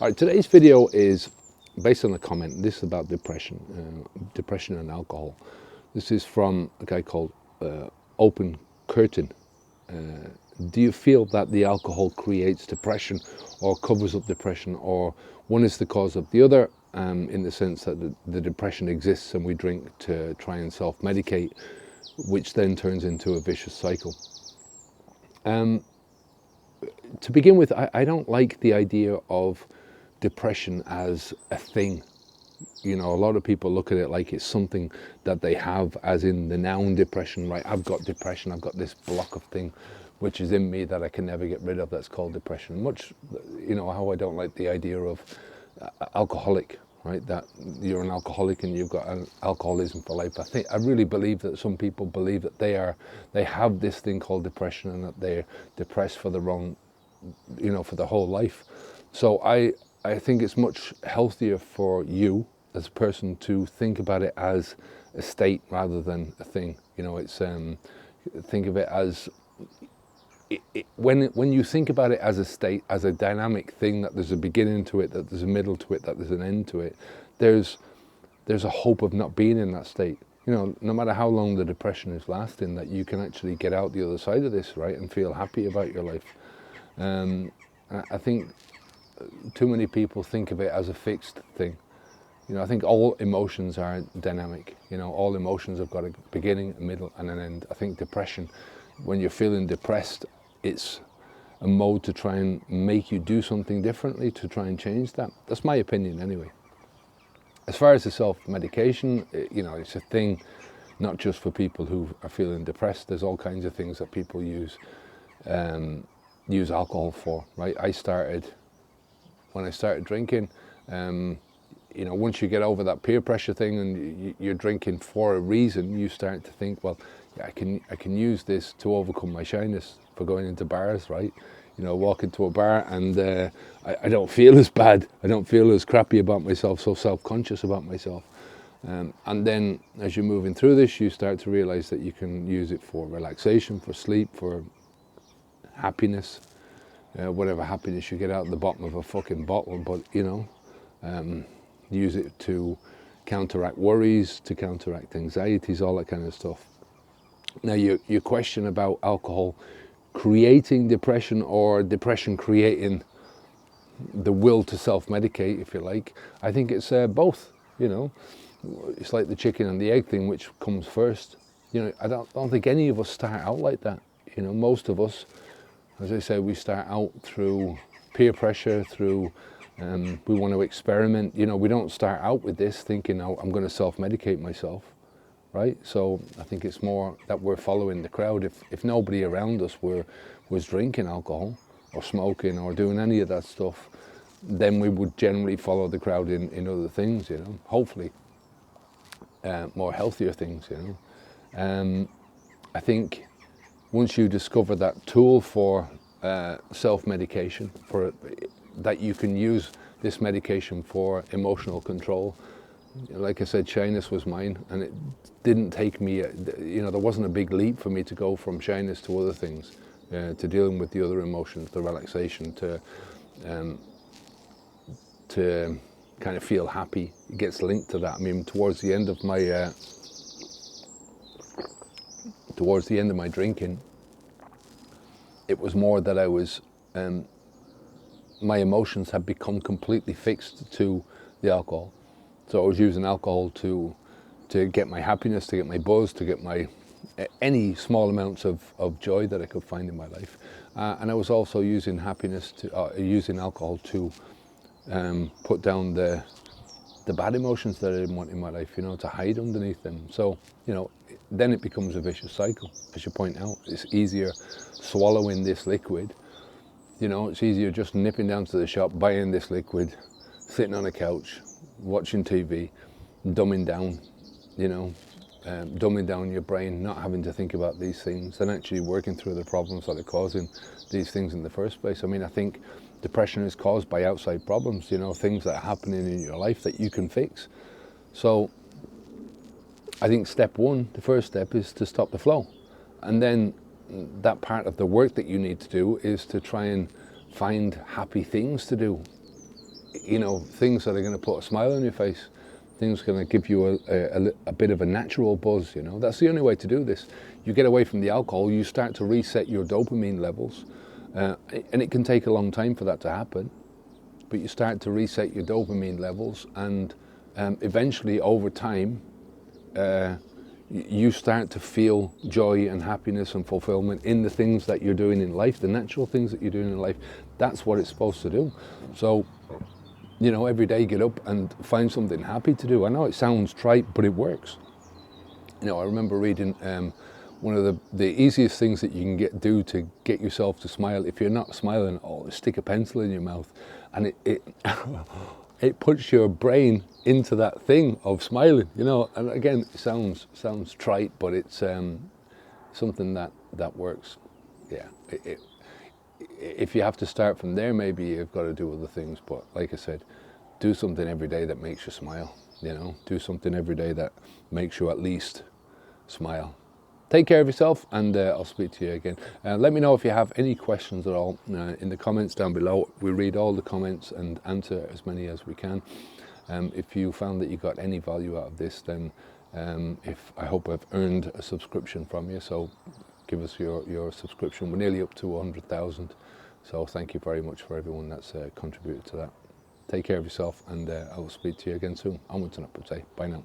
All right, today's video is based on a comment. This is about depression and alcohol. This is from a guy called Open Curtain. Do you feel that the alcohol creates depression or covers up depression, or one is the cause of the other, in the sense that the depression exists and we drink to try and self-medicate, which then turns into a vicious cycle? To begin with, I don't like the idea of depression as a thing. You know, a lot of people look at it like it's something that they have, as in the noun depression, right? I've got depression, I've got this block of thing which is in me that I can never get rid of, that's called depression. Much, you know, how I don't like the idea of alcoholic, right? That you're an alcoholic and you've got an alcoholism for life. I really believe that some people believe that they have this thing called depression and that they're depressed for the wrong, you know, for the whole life. So I think it's much healthier for you as a person to think about it as a state rather than a thing. You know, it's think of it as when you think about it as a state, as a dynamic thing, that there's a beginning to it, that there's a middle to it, that there's an end to it. There's a hope of not being in that state. You know, no matter how long the depression is lasting, that you can actually get out the other side of this, right, and feel happy about your life. I think too many people think of it as a fixed thing. You know, I think all emotions are dynamic. You know, all emotions have got a beginning, a middle, and an end. I think depression, when you're feeling depressed, it's a mode to try and make you do something differently, to try and change that. That's my opinion anyway. As far as the self-medication, you know, it's a thing not just for people who are feeling depressed. There's all kinds of things that people use alcohol for, right? When I started drinking, you know, once you get over that peer pressure thing and you're drinking for a reason, you start to think, well, yeah, I can use this to overcome my shyness for going into bars, right? You know, walk into a bar and I don't feel as bad. I don't feel as crappy about myself, so self-conscious about myself. And then as you're moving through this, you start to realize that you can use it for relaxation, for sleep, for happiness, whatever happiness you get out of the bottom of a fucking bottle, but you know, use it to counteract worries, to counteract anxieties, all that kind of stuff. Now, your question about alcohol creating depression or depression creating the will to self-medicate, if you like, I think it's both. You know, it's like the chicken and the egg thing, which comes first. You know, I don't think any of us start out like that. You know, most of us, as I say, we start out through peer pressure, through we want to experiment. You know, we don't start out with this thinking, oh, I'm going to self-medicate myself, right? So I think it's more that we're following the crowd. If nobody around us was drinking alcohol or smoking or doing any of that stuff, then we would generally follow the crowd in other things, you know, hopefully more healthier things, you know. I think once you discover that tool for self-medication, for that you can use this medication for emotional control. Like I said, shyness was mine, and it didn't take me, you know, there wasn't a big leap for me to go from shyness to other things, to dealing with the other emotions, the relaxation, to kind of feel happy. It gets linked to that. I mean, towards the end of my drinking, it was more that I was, my emotions had become completely fixed to the alcohol. So I was using alcohol to get my happiness, to get my buzz, to get my any small amounts of joy that I could find in my life. And I was also using using alcohol to put down the bad emotions that I didn't want in my life, you know, to hide underneath them. So, you know, then it becomes a vicious cycle. As you point out, it's easier swallowing this liquid. You know, it's easier just nipping down to the shop, buying this liquid, sitting on a couch, watching TV, dumbing down, you know, dumbing down your brain, not having to think about these things, and actually working through the problems that are causing these things in the first place. I mean, I think depression is caused by outside problems, you know, things that are happening in your life that you can fix. So I think step one, the first step, is to stop the flow. And then that part of the work that you need to do is to try and find happy things to do. you know, things that are going to put a smile on your face, things going to give you a bit of a natural buzz, you know. That's the only way to do this. You get away from the alcohol, you start to reset your dopamine levels, and it can take a long time for that to happen, but you start to reset your dopamine levels, and eventually over time, you start to feel joy and happiness and fulfillment in the things that you're doing in life, the natural things that you're doing in life. That's what it's supposed to do. So, you know, every day get up and find something happy to do. I know it sounds trite, but it works. You know, I remember reading one of the easiest things that you can do to get yourself to smile. If you're not smiling, stick a pencil in your mouth, and it it puts your brain into that thing of smiling. You know, and again, it sounds trite, but it's something that works. Yeah. If you have to start from there, maybe you've got to do other things. But like I said, do something every day that makes you smile. You know, do something every day that makes you at least smile. Take care of yourself, and I'll speak to you again. Let me know if you have any questions at all in the comments down below. We read all the comments and answer as many as we can. If you found that you got any value out of this, then I hope I've earned a subscription from you. So give us your subscription. We're nearly up to 100,000. So thank you very much for everyone that's contributed to that. Take care of yourself, and I will speak to you again soon. Onwards and upwards. Bye now.